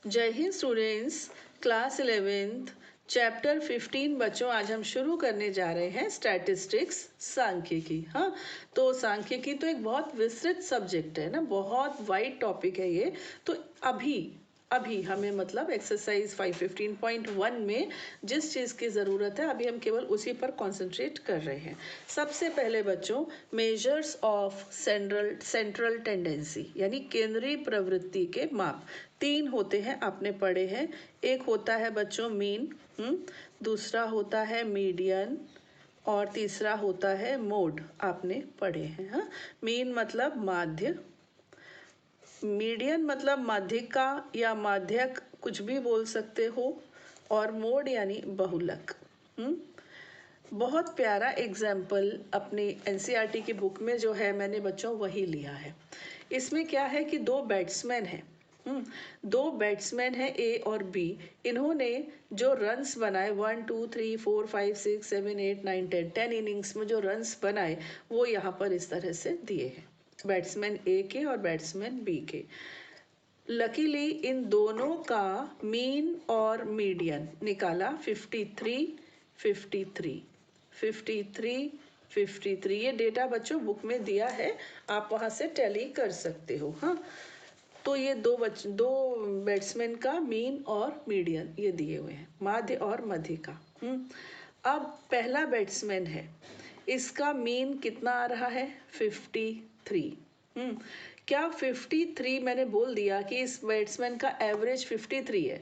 जय Hind students. Class 11th chapter 15 बच्चों आज हम शुरू करने जा रहे हैं स्टैटिस्टिक्स सांख्यिकी। हाँ, तो सांख्यिकी तो एक बहुत विस्तृत सब्जेक्ट है ना, बहुत वाइड टॉपिक है ये। तो अभी अभी हमें मतलब एक्सरसाइज 515.1 में जिस चीज़ की ज़रूरत है अभी हम केवल उसी पर कंसंट्रेट कर रहे हैं। सबसे पहले बच्चों, मेजर्स ऑफ सेंट्रल टेंडेंसी यानी केंद्रीय प्रवृत्ति के माप तीन होते हैं, आपने पढ़े हैं। एक होता है बच्चों मीन, दूसरा होता है मीडियन और तीसरा होता है मोड, आपने पढ़े हैं। हाँ, मीन मतलब माध्य, मीडियन मतलब माध्यिका या माध्यक, कुछ भी बोल सकते हो, और मोड यानी बहुलक। बहुत प्यारा एग्जाम्पल अपनी एनसीईआरटी की बुक में जो है मैंने बच्चों वही लिया है। इसमें क्या है कि दो बैट्समैन हैं, दो बैट्समैन हैं ए और बी। इन्होंने जो रन्स बनाए 1 2 3 4 5 6 7 8 9 10 इनिंग्स में जो रन्स बनाए वो यहाँ पर इस तरह से दिए हैं, बैट्समैन ए के और बैट्समैन बी के। लकीली इन दोनों का मीन और मीडियन निकाला 53 53 53 53। ये डेटा बच्चों बुक में दिया है, आप वहाँ से टैली कर सकते हो। हाँ, तो ये दो बैट्समैन का मीन और मीडियन ये दिए हुए हैं, माध्य और मध्यिका। अब पहला बैट्समैन है, इसका मीन कितना आ रहा है 53। क्या 53 मैंने बोल दिया कि इस बैट्समैन का एवरेज 53 है,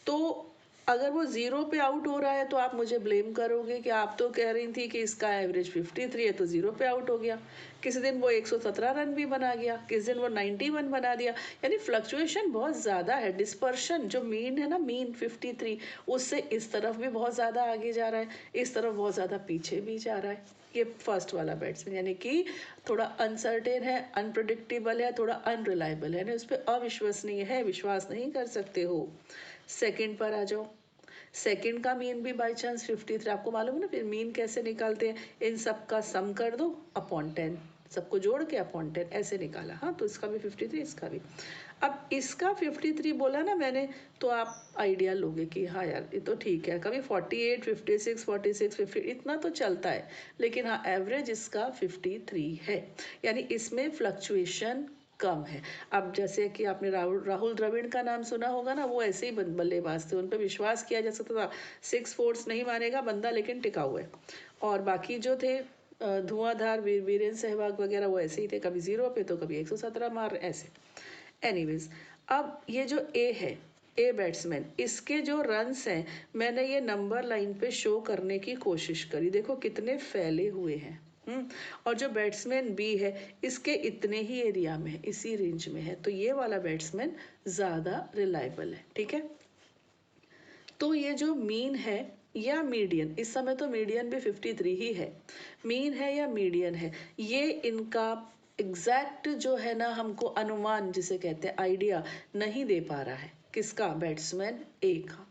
तो अगर वो जीरो पे आउट हो रहा है तो आप मुझे ब्लेम करोगे कि आप तो कह रही थी कि इसका एवरेज 53 है तो जीरो पे आउट हो गया। किसी दिन वो 117 रन भी बना गया, किसी दिन वो 91 बना दिया। यानी फ्लक्चुएशन बहुत ज़्यादा है, डिस्पर्शन जो मीन है ना, मीन 53 उससे इस तरफ भी बहुत ज़्यादा आगे जा रहा है, इस तरफ बहुत ज़्यादा पीछे भी जा रहा है। ये फर्स्ट वाला बैट्समैन यानी कि थोड़ा अनसर्टेन है, अनप्रडिक्टेबल है, थोड़ा अनरिलायबल है, यानी उस पर अविश्वसनीय है, विश्वास नहीं कर सकते हो। सेकंड पर आ जाओ, सेकंड का मीन भी बाई चांस 53, आपको मालूम है ना फिर मीन कैसे निकालते हैं, इन सब का सम कर दो अपॉन 10, सबको जोड़ के अपॉन 10 ऐसे निकाला। हाँ, तो इसका भी 53, इसका भी। अब इसका 53 बोला ना मैंने, तो आप आइडिया लोगे कि हाँ यार ये तो ठीक है, कभी 48 56 46 50 इतना तो चलता है, लेकिन हाँ एवरेज इसका 53 है, यानी इसमें फ्लक्चुएशन कम है। अब जैसे कि आपने राहुल द्रविड़ का नाम सुना होगा ना, वो ऐसे ही बल्लेबाज थे, उन पर विश्वास किया जा सकता था, 6 फोर्स नहीं मारेगा बंदा लेकिन टिका हुआ है। और बाकी जो थे धुआंधार वीरेंद्र सहवाग वगैरह वो ऐसे ही थे, कभी जीरो पे तो कभी 117 मार ऐसे। एनीवेज, अब ये जो ए है, ए बैट्समैन, इसके जो रन्स हैं मैंने ये नंबर लाइन पे शो करने की कोशिश करी, देखो कितने फैले हुए हैं। और जो बैट्समैन बी है इसके इतने ही एरिया में, इसी रेंज में है, तो ये वाला बैट्समैन ज़्यादा रिलायबल है। ठीक है, तो ये जो मीन है या मीडियन, इस समय तो मीडियन भी 53 ही है, मीन है या मीडियन है, ये इनका एग्जैक्ट जो है ना हमको अनुमान जिसे कहते हैं आइडिया नहीं दे पा रहा है, किसका, बैट्समैन ए का।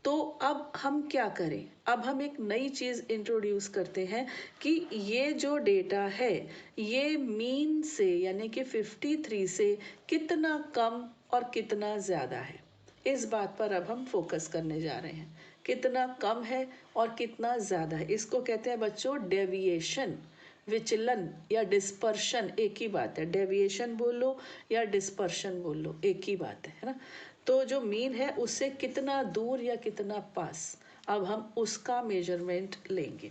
तो अब हम क्या करें, अब हम एक नई चीज़ इंट्रोड्यूस करते हैं कि ये जो डेटा है ये मीन से यानी कि 53 से कितना कम और कितना ज़्यादा है, इस बात पर अब हम फोकस करने जा रहे हैं। कितना कम है और कितना ज़्यादा है, इसको कहते हैं बच्चों डेविएशन, विचलन या डिस्पर्शन, एक ही बात है, डेविएशन बोल लो या डिस्पर्शन बोल लो, एक ही बात है ना। तो जो मीन है उससे कितना दूर या कितना पास, अब हम उसका मेजरमेंट लेंगे।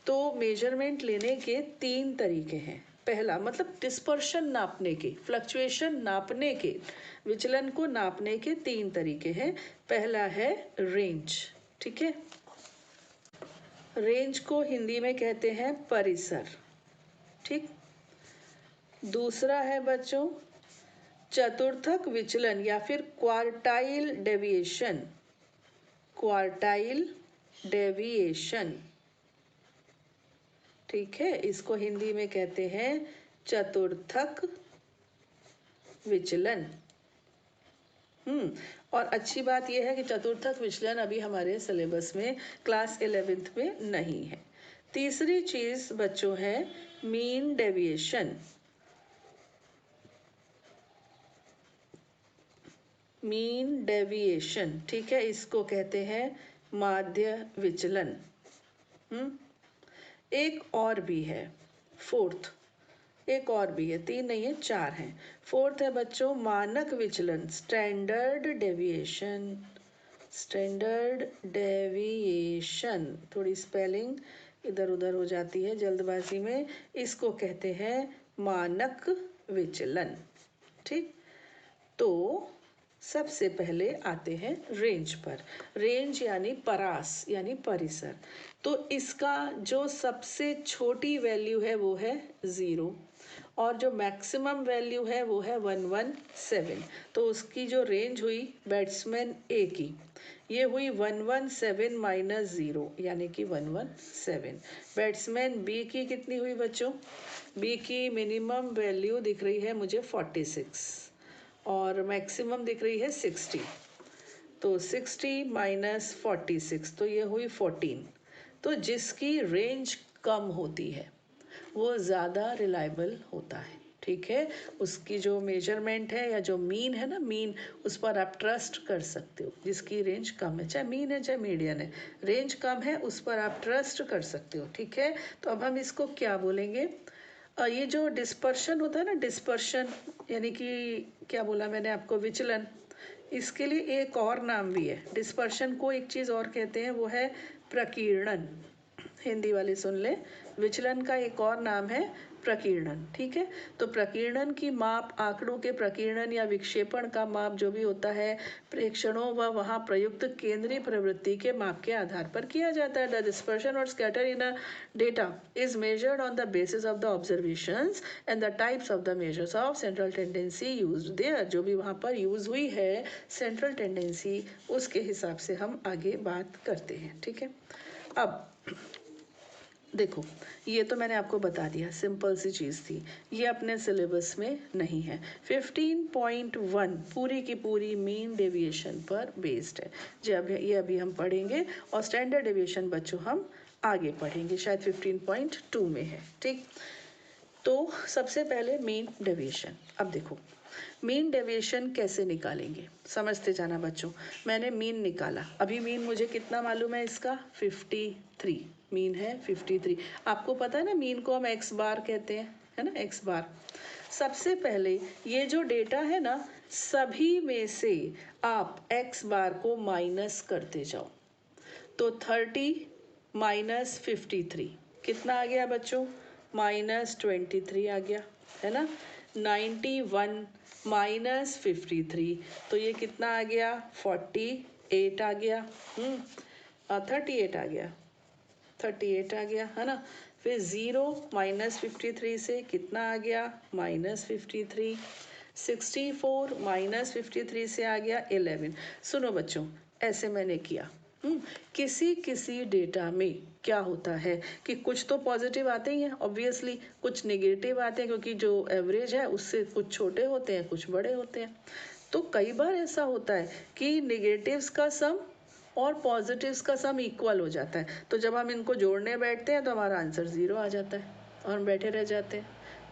तो मेजरमेंट लेने के तीन तरीके हैं। पहला मतलब डिस्पर्शन नापने के, फ्लक्चुएशन नापने के, विचलन को नापने के तीन तरीके हैं। पहला है रेंज, ठीक है, रेंज को हिंदी में कहते हैं परिसर। ठीक, दूसरा है बच्चों चतुर्थक विचलन या फिर क्वार्टाइल डेविएशन, क्वार्टाइल डेविएशन। ठीक है, इसको हिंदी में कहते हैं चतुर्थक विचलन। और अच्छी बात यह है कि चतुर्थक विचलन अभी हमारे सिलेबस में क्लास 11th में नहीं है। तीसरी चीज बच्चों है मीन डेविएशन। मीन डेविएशन, ठीक है, इसको कहते हैं माध्य विचलन। एक और भी है, फोर्थ, एक और भी है, 3 नहीं है 4 हैं। फोर्थ है बच्चों मानक विचलन, स्टैंडर्ड डेविएशन। स्टैंडर्ड डेविएशन, थोड़ी स्पेलिंग इधर उधर हो जाती है जल्दबाजी में, इसको कहते हैं मानक विचलन। ठीक, तो सबसे पहले आते हैं रेंज पर। रेंज यानी परास यानी परिसर। तो इसका जो सबसे छोटी वैल्यू है वो है 0 और जो मैक्सिमम वैल्यू है वो है 117। तो उसकी जो रेंज हुई बैट्समैन ए की, ये हुई 117 माइनस 0 यानी कि 117। बैट्समैन बी की कितनी हुई बच्चों? बी की मिनिमम वैल्यू दिख रही है मुझे 46 और मैक्सिमम दिख रही है 60। तो 60 माइनस 46 तो ये हुई 14। तो जिसकी रेंज कम होती है वो ज़्यादा रिलायबल होता है। ठीक है, उसकी जो मेजरमेंट है या जो मीन है ना, मीन, उस पर आप ट्रस्ट कर सकते हो। जिसकी रेंज कम है, चाहे मीन है चाहे मीडियन है, रेंज कम है उस पर आप ट्रस्ट कर सकते हो। ठीक है, तो अब हम इसको क्या बोलेंगे? ये जो डिस्पर्शन होता है ना, डिस्पर्शन यानी कि क्या बोला मैंने आपको, विचलन, इसके लिए एक और नाम भी है। डिस्पर्शन को एक चीज़ और कहते हैं, वो है प्रकीर्णन। हिंदी वाले सुन ले, विचलन का एक और नाम है प्रकीर्णन। ठीक है, तो प्रकीर्णन की माप आंकड़ों के प्रकीर्णन या विक्षेपण का माप जो भी होता है प्रेक्षणों व वहां प्रयुक्त केंद्रीय प्रवृत्ति के माप के आधार पर किया जाता है। द डिस्पर्शन और scatter in a data is measured on the basis of the observations and the types of the measures of central tendency used there. जो भी वहां पर यूज हुई है सेंट्रल टेंडेंसी, उसके हिसाब से हम आगे बात करते हैं। ठीक है, अब देखो, ये तो मैंने आपको बता दिया, सिंपल सी चीज़ थी, ये अपने सिलेबस में नहीं है। 15.1 पूरी की पूरी मीन डेविएशन पर बेस्ड है। जब ये अभी हम पढ़ेंगे और स्टैंडर्ड डेविएशन बच्चों हम आगे पढ़ेंगे, शायद 15.2 में है। ठीक, तो सबसे पहले मीन डेविएशन। अब देखो मीन डेविएशन कैसे निकालेंगे, समझते जाना बच्चों। मैंने मीन निकाला, अभी मीन मुझे कितना मालूम है इसका, 53। मीन है 53। आपको पता है ना मीन को हम एक्स बार कहते हैं, है ना, एक्स बार। सबसे पहले ये जो डेटा है ना, सभी में से आप एक्स बार को माइनस करते जाओ। तो 30 माइनस 53 कितना आ गया बच्चों? -23 आ गया, है ना। 91 माइनस 53 तो ये कितना आ गया? 48 आ गया। 38 आ गया, 38 आ गया, है ना। फिर 0 माइनस 53 से कितना आ गया? -53। 64 माइनस 53 से आ गया 11। सुनो बच्चों, ऐसे मैंने किया। किसी किसी डेटा में क्या होता है कि कुछ तो पॉजिटिव आते ही हैं ऑब्वियसली, कुछ नेगेटिव आते हैं क्योंकि जो एवरेज है उससे कुछ छोटे होते हैं कुछ बड़े होते हैं। तो कई बार ऐसा होता है कि नेगेटिव्स का सम और पॉजिटिव्स का सम इक्वल हो जाता है। तो जब हम इनको जोड़ने बैठते हैं तो हमारा आंसर 0 आ जाता है और हम बैठे रह जाते हैं।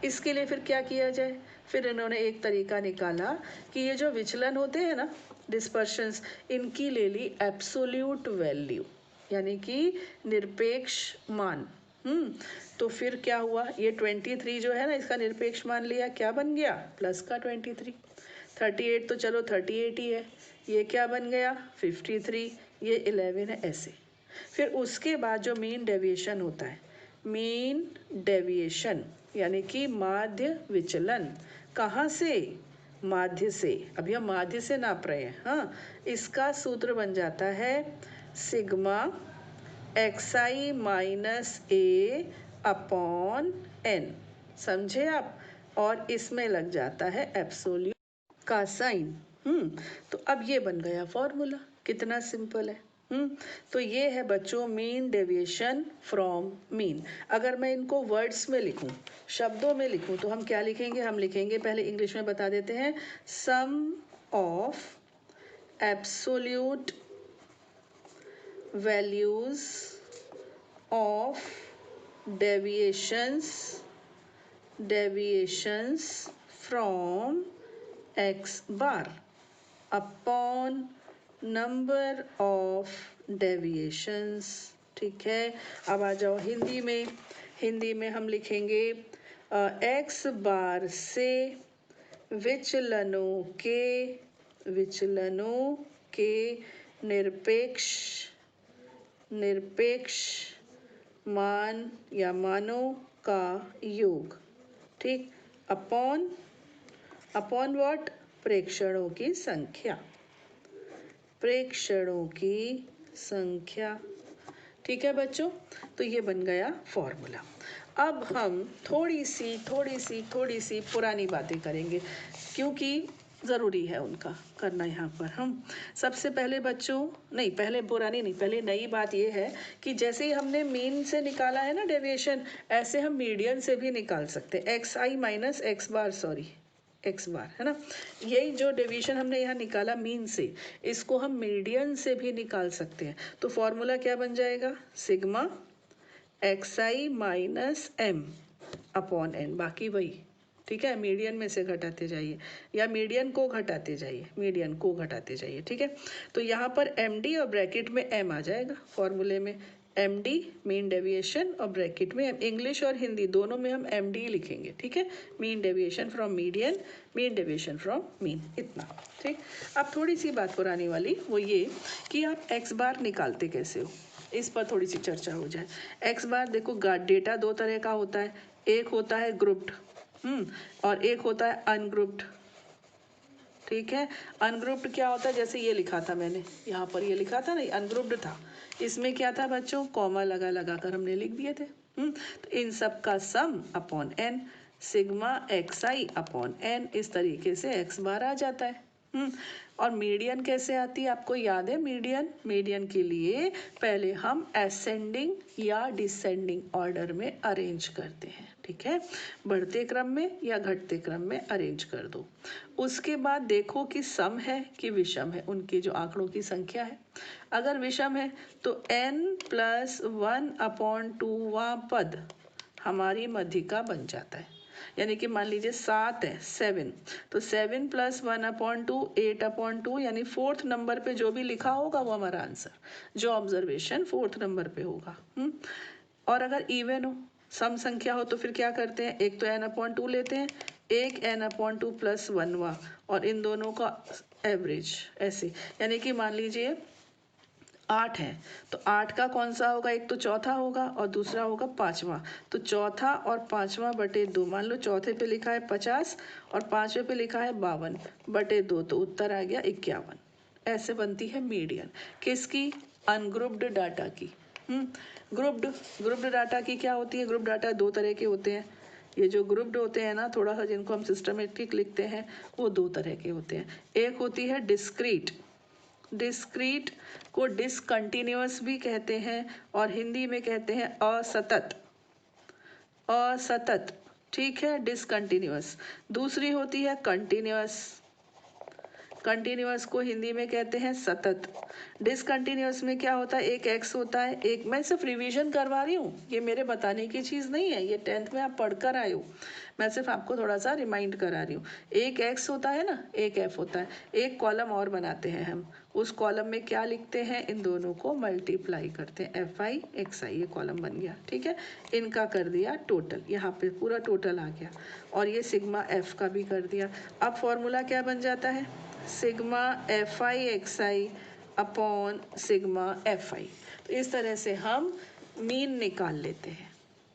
इसके लिए फिर क्या किया जाए? फिर इन्होंने एक तरीका निकाला कि ये जो विचलन होते हैं ना, डिस्पर्शंस, इनकी ले ली एब्सोल्यूट वैल्यू यानी कि निरपेक्ष मान। तो फिर क्या हुआ, ये 23 जो है ना, इसका निरपेक्ष मान लिया, क्या बन गया? प्लस का 23। 38 तो चलो 38 ही है, ये क्या बन गया? 53, ये 11 है, ऐसे। फिर उसके बाद जो मीन डेविएशन होता है, मीन डेविएशन यानी कि माध्य विचलन, कहाँ से? माध्य से। अभी हम माध्य से नाप रहे हैं। हाँ, इसका सूत्र बन जाता है सिग्मा xi माइनस ए अपॉन एन, समझे आप। और इसमें लग जाता है एब्सोल्यूट का साइन। तो अब ये बन गया फॉर्मूला, कितना सिंपल है। तो ये है बच्चों मीन डेविएशन फ्रॉम मीन। अगर मैं इनको वर्ड्स में लिखूं, शब्दों में लिखूं, तो हम क्या लिखेंगे? हम लिखेंगे, पहले इंग्लिश में बता देते हैं, sum of absolute values of deviations from x bar. Upon number of deviations. ठीक है, अब आ जाओ हिंदी में। हिंदी में हम लिखेंगे एक्स बार से विचलनों के निरपेक्ष मान या मानों का योग। ठीक, अपॉन व्हाट, प्रेक्षणों की संख्या, ठीक है बच्चों, तो ये बन गया फॉर्मूला। अब हम थोड़ी सी पुरानी बातें करेंगे, क्योंकि ज़रूरी है उनका करना यहाँ पर। हम सबसे पहले बच्चों, नहीं पहले पुरानी नहीं, पहले नई बात ये है कि जैसे ही हमने मीन से निकाला है ना डेविएशन, ऐसे हम मीडियन से भी निकाल सकते हैं। एक्स आई माइनस एक्स बार है ना, यही जो डेविएशन हमने यहाँ निकाला मीन से, इसको हम मीडियन से भी निकाल सकते हैं। तो फॉर्मूला क्या बन जाएगा, सिग्मा एक्स आई माइनस एम अपॉन एन, बाकी वही। ठीक है, मीडियन में से घटाते जाइए या मीडियन को घटाते जाइए। ठीक है, तो यहाँ पर एम डी और ब्रैकेट में एम आ जाएगा फॉर्मूले में, एम डी मीन डेविएशन और ब्रैकेट में इंग्लिश और हिंदी दोनों में हम एम डी लिखेंगे। ठीक है, mean deviation from median, mean deviation from mean, इतना। ठीक, अब थोड़ी सी बात पुरानी वाली, वो ये कि आप एक्स बार निकालते कैसे हो, इस पर थोड़ी सी चर्चा हो जाए। एक्स बार देखो, डेटा दो तरह का होता है, एक होता है ग्रुप्ड और एक होता है अनग्रुप्ड। ठीक है, अनग्रुप्ड क्या होता है, जैसे ये लिखा था मैंने यहाँ पर, ये लिखा था ना, अनग्रुप्ड था। इसमें क्या था बच्चों, कॉमा लगा कर हमने लिख दिए थे। तो इन सब का sum upon n, sigma x i upon n, इस तरीके से एक्स बार आ जाता है। और मीडियन कैसे आती है, आपको याद है, मीडियन के लिए पहले हम असेंडिंग या डिसेंडिंग ऑर्डर में अरेंज करते हैं। ठीक है, बढ़ते क्रम में या घटते क्रम में अरेंज कर दो। उसके बाद देखो कि सम है कि विषम है, उनके जो आंकड़ों की संख्या है। अगर विषम है तो n+1/2वां पद हमारी मध्यिका बन जाता है। यानी कि मान लीजिए 7 है, 7, तो 7+1/2 8/2, यानी फोर्थ नंबर पे जो भी लिखा होगा वो हमारा आंसर, जो ऑब्जर्वेशन फोर्थ नंबर पे होगा। और अगर इवन हो, सम संख्या हो, तो फिर क्या करते हैं, एक तो n/2 लेते हैं, एक n/2 + 1वां, और इन दोनों का एवरेज ऐसे। यानी कि मान लीजिए 8 है, तो 8 का कौन सा होगा, एक तो चौथा होगा और दूसरा होगा पांचवा। तो चौथा और पांचवा बटे 2, मान लो चौथे पे लिखा है 50 और पांचवे पे लिखा है 52 बटे 2, तो उत्तर आ गया 51। ऐसे बनती है मीडियन, किसकी, अनग्रुप्ड डाटा की। ग्रुप्ड डाटा की क्या होती है, ग्रुप डाटा दो तरह के होते हैं। ये जो ग्रुप्ड होते हैं ना, थोड़ा सा जिनको हम सिस्टमेटिक लिखते हैं, वो दो तरह के होते हैं। एक होती है डिस्क्रीट को डिसकंटिन्यूअस भी कहते हैं, और हिंदी में कहते हैं असतत। ठीक है, डिसकंटिन्यूअस। दूसरी होती है कंटिन्यूअस को हिंदी में कहते हैं सतत। डिसकंटिन्यूअस में क्या होता है, एक एक्स होता है, एक, मैं सिर्फ रिवीजन करवा रही हूँ, ये मेरे बताने की चीज़ नहीं है, ये 10th में आप पढ़कर आए हो, मैं सिर्फ आपको थोड़ा सा रिमाइंड करा रही हूँ। एक एक्स होता है ना, एक एफ होता है, एक कॉलम और बनाते हैं हम, उस कॉलम में क्या लिखते हैं, इन दोनों को मल्टीप्लाई करते हैं, एफ आई एक्स आई, ये कॉलम बन गया। ठीक है, इनका कर दिया टोटल, यहाँ पे पूरा टोटल आ गया, और ये सिग्मा एफ का भी कर दिया। अब फॉर्मूला क्या बन जाता है, sigma F I x i upon sigma F I. तो इस तरह से हम मीन निकाल लेते हैं,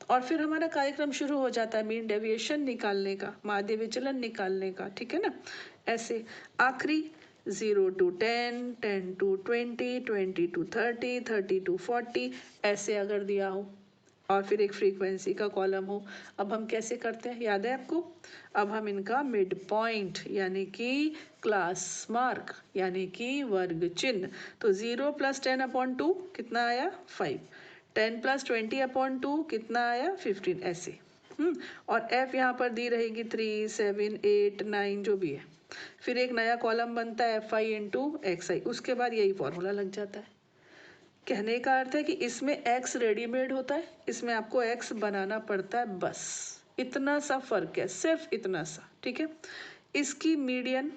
और फिर हमारा कार्यक्रम शुरू हो जाता है मीन डेविएशन निकालने का, माध्य विचलन निकालने का। ठीक है ना, ऐसे आखिरी 0 to 10, 10 to 20, 20 to 30, 30 to 40, ऐसे अगर दिया हो, और फिर एक फ्रीक्वेंसी का कॉलम हो। अब हम कैसे करते हैं, याद है आपको, अब हम इनका मिड पॉइंट यानी कि क्लास मार्क यानी कि वर्ग चिन्ह, तो 0 + 10/2 कितना आया, 5, 10 + 20/2 कितना आया, 15, ऐसे। और एफ यहाँ पर दी रहेगी 3, 7, 8, 9 जो भी है। फिर एक नया कॉलम बनता है एफ आई इंटू एक्स आई, उसके बाद यही फॉर्मूला लग जाता है। कहने का अर्थ है कि इसमें x रेडीमेड होता है, इसमें आपको x बनाना पड़ता है, बस इतना सा फर्क है, सिर्फ इतना सा। ठीक है, इसकी मीडियन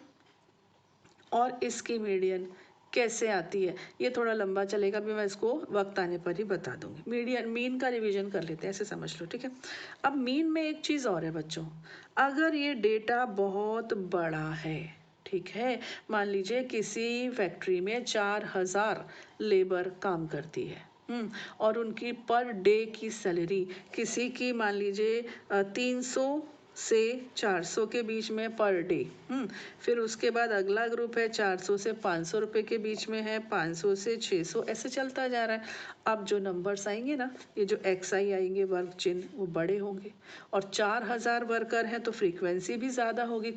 और इसकी मीडियन कैसे आती है, ये थोड़ा लंबा चलेगा भी, मैं इसको वक्त आने पर ही बता दूंगी। मीडियन मीन का रिवीजन कर लेते हैं, ऐसे समझ लो, ठीक है। अब मीन में एक चीज़ और है बच्चों, अगर ये डेटा बहुत बड़ा है, ठीक है, मान लीजिए किसी फैक्ट्री में 4000 लेबर काम करती है, और उनकी पर डे की सैलरी किसी की मान लीजिए 300 से 400 के बीच में पर डे, फिर उसके बाद अगला ग्रुप है 400 से 500 रुपये के बीच में है, 500 से 600, ऐसे चलता जा रहा है। अब जो नंबर्स आएंगे ना, ये जो एक्स आई आएंगे वर्क चिन्ह, वो बड़े होंगे, और 4000 वर्कर हैं तो फ्रीक्वेंसी भी ज़्यादा होगी,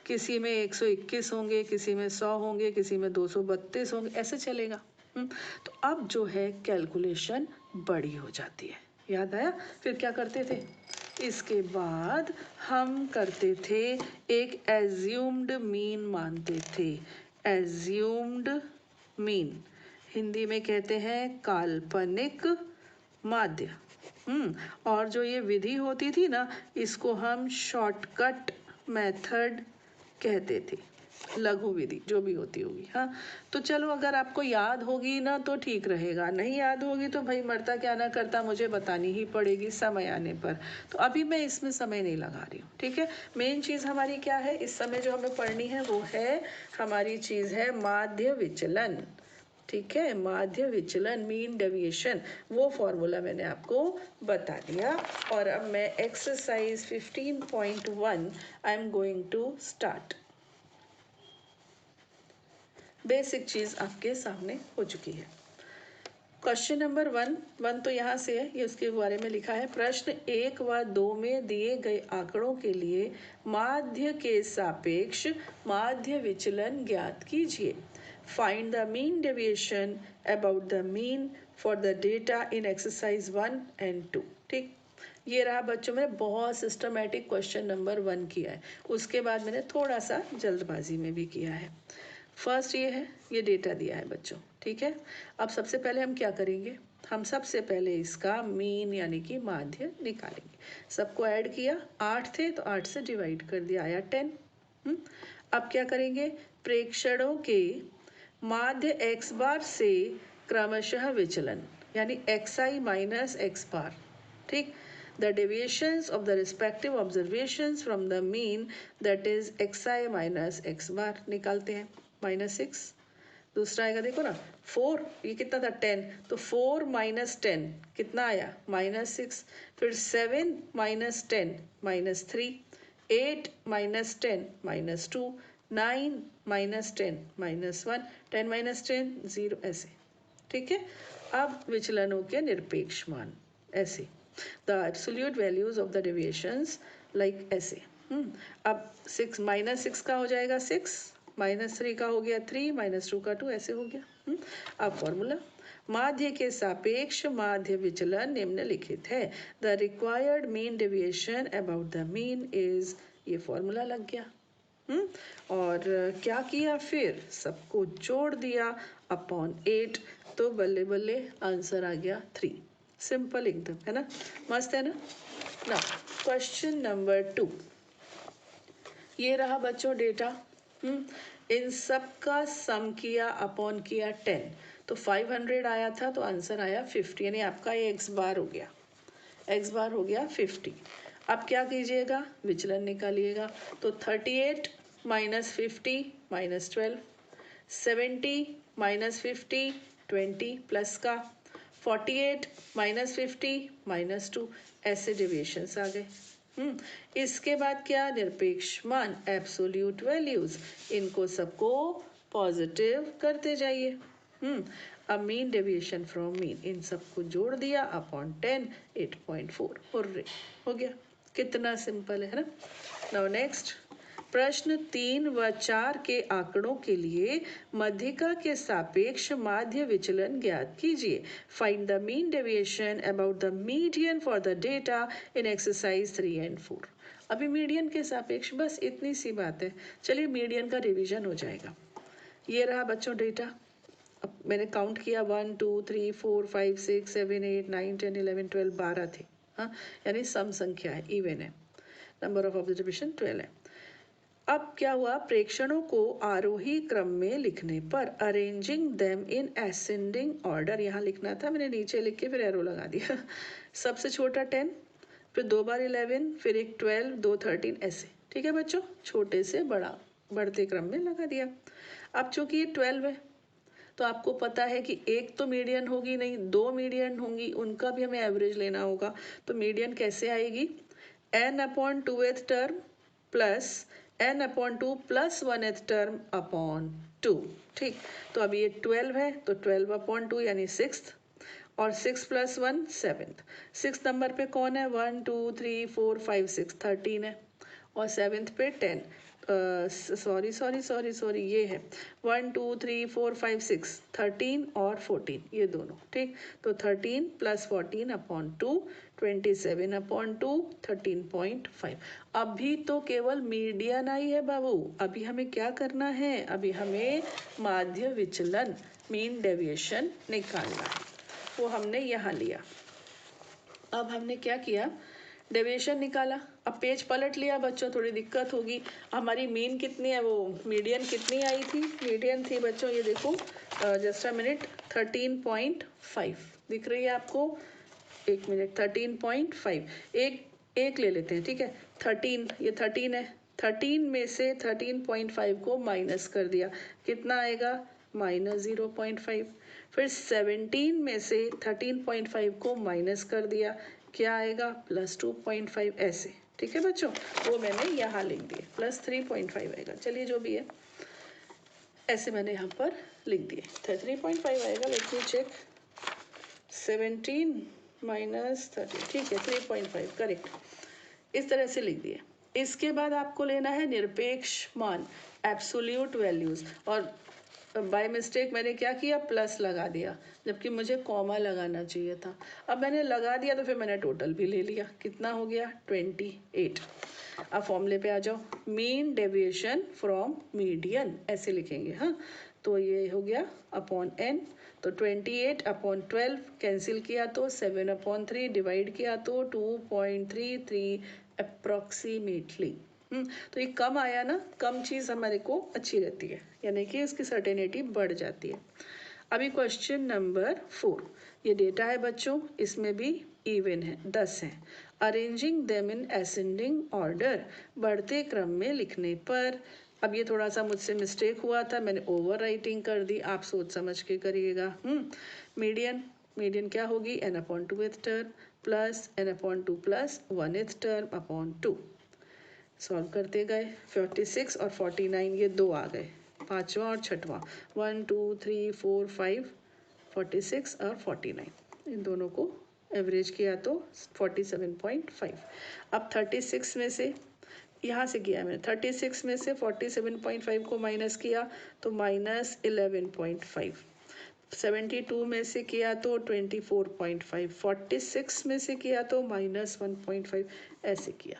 किसी में 121 होंगे, किसी में 100 होंगे, किसी में 232 होंगे, ऐसे चलेगा। तो अब जो है कैलकुलेशन बड़ी हो जाती है। याद आया? फिर क्या करते थे, इसके बाद हम करते थे एक एज्यूम्ड मीन मानते थे। एज्यूम्ड मीन हिंदी में कहते हैं काल्पनिक माध्य। और जो ये विधि होती थी ना, इसको हम शॉर्टकट मेथड कहते थे, लघु विधि जो भी होती होगी। हाँ, तो चलो अगर आपको याद होगी ना तो ठीक रहेगा, नहीं याद होगी तो भाई मरता क्या ना करता, मुझे बतानी ही पड़ेगी समय आने पर। तो अभी मैं इसमें समय नहीं लगा रही हूँ, ठीक है। मेन चीज़ हमारी क्या है इस समय जो हमें पढ़नी है, वो है हमारी चीज़ है माध्य विचलन, ठीक है। माध्य विचलन, मीन डेविएशन, वो फॉर्मूला मैंने आपको बता दिया। और अब मैं exercise 15.1 I am going to start. Basic चीज़ आपके सामने हो चुकी है। क्वेश्चन नंबर 1 तो यहाँ से है, ये उसके बारे में लिखा है। प्रश्न 1 व 2 में दिए गए आंकड़ों के लिए माध्य के सापेक्ष माध्य विचलन ज्ञात कीजिए। Find the mean deviation about the mean for the data in exercise 1 and 2। ठीक, ये रहा बच्चों, मैंने बहुत सिस्टमेटिक क्वेश्चन नंबर 1 किया है, उसके बाद मैंने थोड़ा सा जल्दबाजी में भी किया है। फर्स्ट ये है, ये डेटा दिया है बच्चों, ठीक है। अब सबसे पहले हम क्या करेंगे, हम सबसे पहले इसका मीन यानी कि माध्य निकालेंगे। सबको ऐड किया, 8 थे तो 8 से डिवाइड कर दिया, आया 10। अब क्या करेंगे, प्रेक्षणों के माध्य एक्स बार से क्रमशः विचलन यानी एक्स आई माइनस एक्स बार, ठीक। The deviations of the respective observations from the mean, that is xi minus x bar निकालते हैं। -6, दूसरा आएगा देखो ना 4, ये कितना था 10, तो 4 माइनस 10 कितना आया -6, फिर 7 माइनस 10 -3, 8 माइनस 10 -2, 9 माइनस 10 -1, 10 माइनस 10 0, ऐसे, ठीक है। अब विचलनों के निरपेक्ष मान ऐसे, the absolute values of the deviations like ऐसे। अब 6 -6 का हो जाएगा 6, -3 का हो गया 3, -2 का 2, ऐसे हो गया। अब फॉर्मूला, माध्य के सापेक्ष माध्य विचलन निम्नलिखित है। The required mean deviation about the mean is, ये फॉर्मूला लग गया। और क्या किया, फिर सबको जोड़ दिया अपॉन 8, तो बल्ले बल्ले आंसर आ गया 3। सिंपल एकदम, है ना, मस्त है ना। ना क्वेश्चन नंबर 2, ये रहा बच्चों डेटा। इन सब का सम किया अपॉन किया 10, तो 500 आया था, तो आंसर आया 50, यानी आपका ये एक्स बार हो गया, एक्स बार हो गया 50। अब क्या कीजिएगा, विचलन निकालिएगा, तो 38 माइनस 50 -12, 70 माइनस 50 20 प्लस का, 48 माइनस 50 -2, ऐसे डेविएशंस आ गए। इसके बाद क्या, निरपेक्ष मान एब्सोल्यूट वैल्यूज, इनको सबको पॉजिटिव करते जाइए। अब मीन डेविएशन फ्रॉम मीन, इन सबको जोड़ दिया अपॉन 10, 8.4, हो गया। कितना सिंपल है ना। नाउ नेक्स्ट, प्रश्न 3 व 4 के आंकड़ों के लिए मध्यिका के सापेक्ष माध्य विचलन ज्ञात कीजिए। Find the mean deviation about the median for the data in exercise 3 and 4। अभी मीडियन के सापेक्ष, बस इतनी सी बात है। चलिए मीडियन का रिवीजन हो जाएगा। ये रहा बच्चों डेटा, अब मैंने काउंट किया 1 2 3 4 5 6 7 8 9 10 11 12, 12 थे। हाँ, यानी सम संख्या है, इवन है, नंबर ऑफ ऑब्जर्वेशन 12 है। अब क्या हुआ, प्रेक्षणों को आरोही क्रम में लिखने पर arranging them in ascending order, यहाँ लिखना था, मैंने नीचे लिख के फिर एरो लगा दिया सबसे छोटा 10, फिर 2 बार 11, फिर एक 12, 2 13, ऐसे। ठीक है बच्चों, छोटे से बड़ा बढ़ते क्रम में लगा दिया। अब चूंकि ये 12 है तो आपको पता है कि एक तो मीडियन होगी नहीं, 2 मीडियन होंगी, उनका भी हमें एवरेज लेना होगा। तो मीडियन कैसे आएगी, n/2th term plus n/2 plus 1th term upon 2। ठीक, तो अब ये 12 है तो 12/2 यानी 6th, और 6 + 1 7th। 6 नंबर पे कौन है, 1 2 3 4 5 6, 13 है, और 7th पे 10, सॉरी ये है 1 2 3 4 5 6, 13 और 14, ये दोनों। ठीक, तो 13 + 14/2, 27/2, 13.5। अभी तो केवल मीडियन आई है बाबू, अभी हमें क्या करना है, अभी हमें माध्य विचलन मीन डेविएशन निकालना है, वो हमने यहाँ लिया। अब हमने क्या किया, डेविएशन निकाला। अब पेज पलट लिया बच्चों, थोड़ी दिक्कत होगी। हमारी मीन कितनी है, वो मीडियन कितनी आई थी, मीडियन थी बच्चों, ये देखो जस्ट अ मिनट, 13.5 दिख रही है आपको, एक मिनट, 13.5, एक ले लेते हैं। ठीक है, 13, ये 13 है, 13 में से 13.5 को माइनस कर दिया, कितना आएगा, -0.5। फिर 17 में से 13.5 को माइनस कर दिया, क्या आएगा, +2.5, ऐसे। ठीक है बच्चों, वो मैंने यहाँ लिख दिए, +3.5 आएगा, चलिए जो भी है, ऐसे मैंने यहाँ पर लिख दिए, 3.5 आएगा। लेट मी चेक, 17 - 30, ठीक है, 3.5 करेक्ट, इस तरह से लिख दिए। इसके बाद आपको लेना है निरपेक्ष मान, एब्सोल्यूट वैल्यूज, और बाय मिस्टेक मैंने क्या किया, प्लस लगा दिया, जबकि मुझे कॉमा लगाना चाहिए था। अब मैंने लगा दिया तो फिर मैंने टोटल भी ले लिया, कितना हो गया, 28। अब फॉर्मूले पे आ जाओ, मीन डेविएशन फ्रॉम मीडियन, ऐसे लिखेंगे। हाँ, तो ये हो गया अपॉन n, तो 28/12 कैंसिल किया तो 7/3, डिवाइड किया तो 2.33 अप्रॉक्सीमेटली। तो ये कम आया ना, कम चीज़ हमारे को अच्छी रहती है, यानी कि उसकी सर्टेनिटी बढ़ जाती है। अभी क्वेश्चन नंबर 4, ये डेटा है बच्चों, इसमें भी इवन है, 10 है। Arranging them in ascending order, बढ़ते क्रम में लिखने पर। अब ये थोड़ा सा मुझसे मिस्टेक हुआ था, मैंने ओवर राइटिंग कर दी, आप सोच समझ के करिएगा। मीडियन क्या होगी, n/2th term plus n/2 plus 1th term upon 2। Solve करते गए, 46 और 49 ये दो आ गए, पांचवा और छठवां, 1 2 3 4 5, 46 और 49, इन दोनों को एवरेज किया तो 47.5। अब 36 में से, यहाँ से किया मैंने, 36 में से 47.5 को माइनस किया तो -11.5, 72 में से किया तो 24.5, 46 में से किया तो -1.5, ऐसे किया।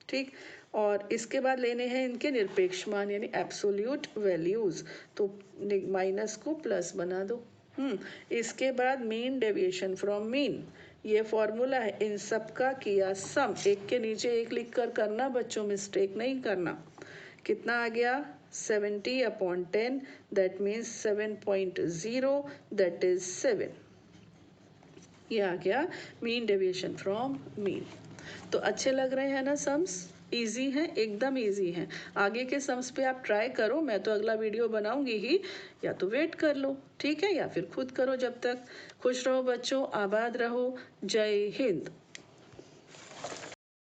ठीक, और इसके बाद लेने हैं इनके निरपेक्ष मान यानी एब्सोल्यूट वैल्यूज, तो माइनस को प्लस बना दो। इसके बाद मीन डेविएशन फ्रॉम मीन, ये फॉर्मूला है, इन सब का किया सम, एक के नीचे एक लिख कर करना बच्चों, मिस्टेक नहीं करना। कितना आ गया, 70/10, दैट मीन्स 7.0, दैट इज 7। ये आ गया मीन डेविएशन फ्रॉम मीन। तो अच्छे लग रहे हैं ना सम्स, इजी हैं, एकदम इजी हैं। आगे के सम्स पे आप ट्राई करो, मैं तो अगला वीडियो बनाऊंगी ही, या तो वेट कर लो, ठीक है, या फिर खुद करो। जब तक खुश रहो बच्चों, आबाद रहो, जय हिंद।